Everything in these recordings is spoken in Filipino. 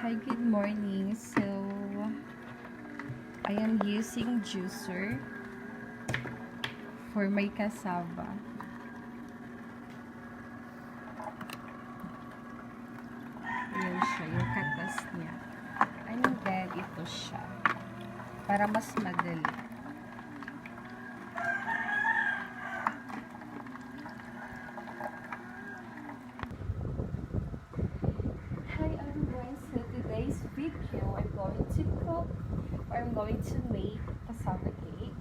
Hi, good morning. So, I am using juicer for my cassava. Ayan siya, yung katas niya. And then, ito siya. Para mas madali. Hi everyone, so today's video I'm going to cook or I'm going to make cassava cake.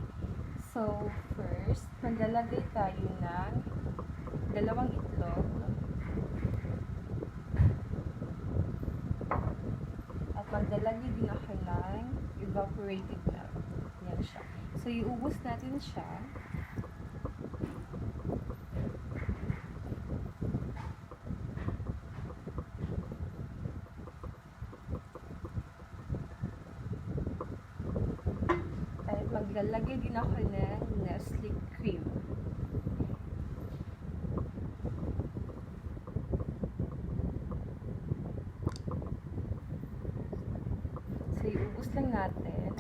So first, maglalagay tayo ng dalawang itlog at maglalagay din ako ng evaporated milk. Yan siya. So iubos natin siya. Maglalagay din ako ng Nestle cream. So, iubos lang natin.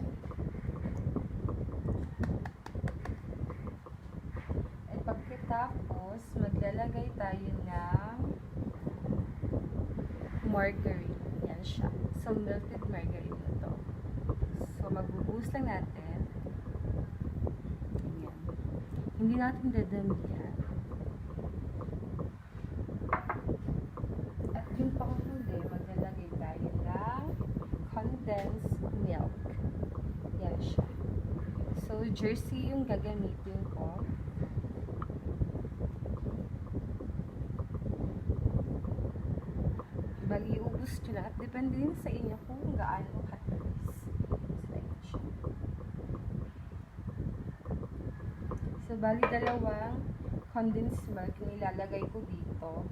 At pagkatapos, maglalagay tayo ng margarine. Yan siya. So, melted margarine na to. So, magbubuhos lang natin. Hindi natin dadamihan. At yung panghuli, maglalagay tayo ng condensed milk. Yan siya. So, jersey yung gagamitin ko. Bali, iubos nyo lang. At depende din sa inyo kung gaano katamis. So, yan siya. So, bali dalawang condensed milk yung ilalagay ko dito.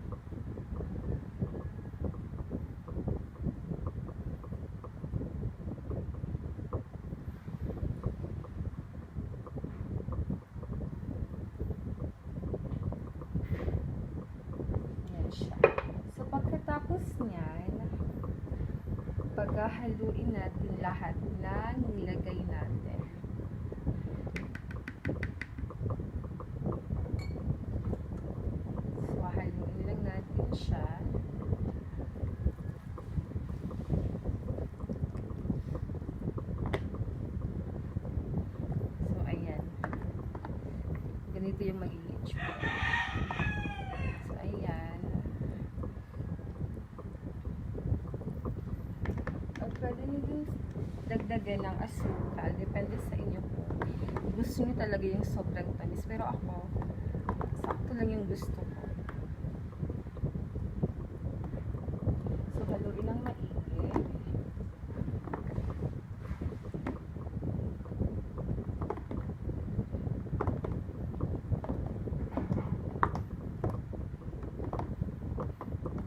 Yan siya. So, pagkatapos niyan, paghahaluin natin lahat ng nilagay natin. Siya. So, ayan. Ganito yung magiging itsura. So, ayan. At pwede nyo din dagdagan ng asukal. Depende sa inyo po. Gusto nyo talaga yung sobrang tamis. Pero ako, sakto lang yung gusto ko. Haluin ng maigi.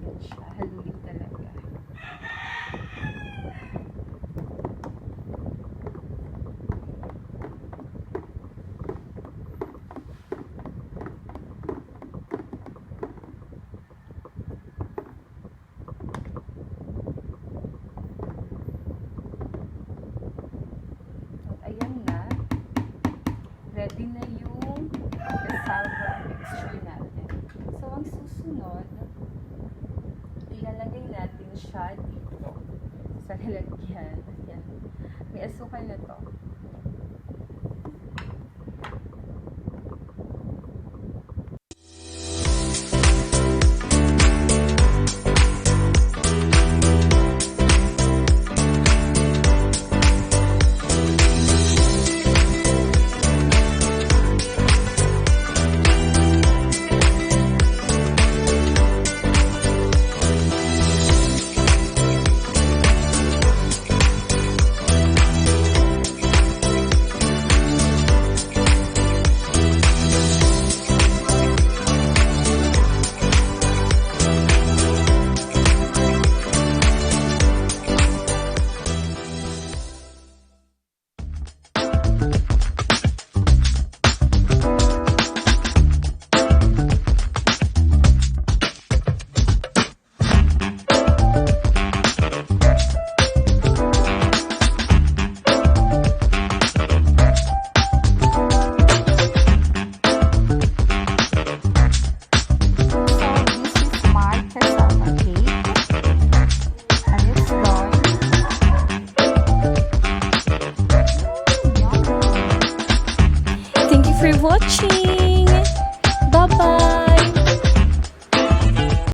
Yan siya. Haluin talaga. Ready na yung cassava mixture natin. So, ang susunod, ilalagay natin siya dito sa lalagyan. Yan. May asukal na to.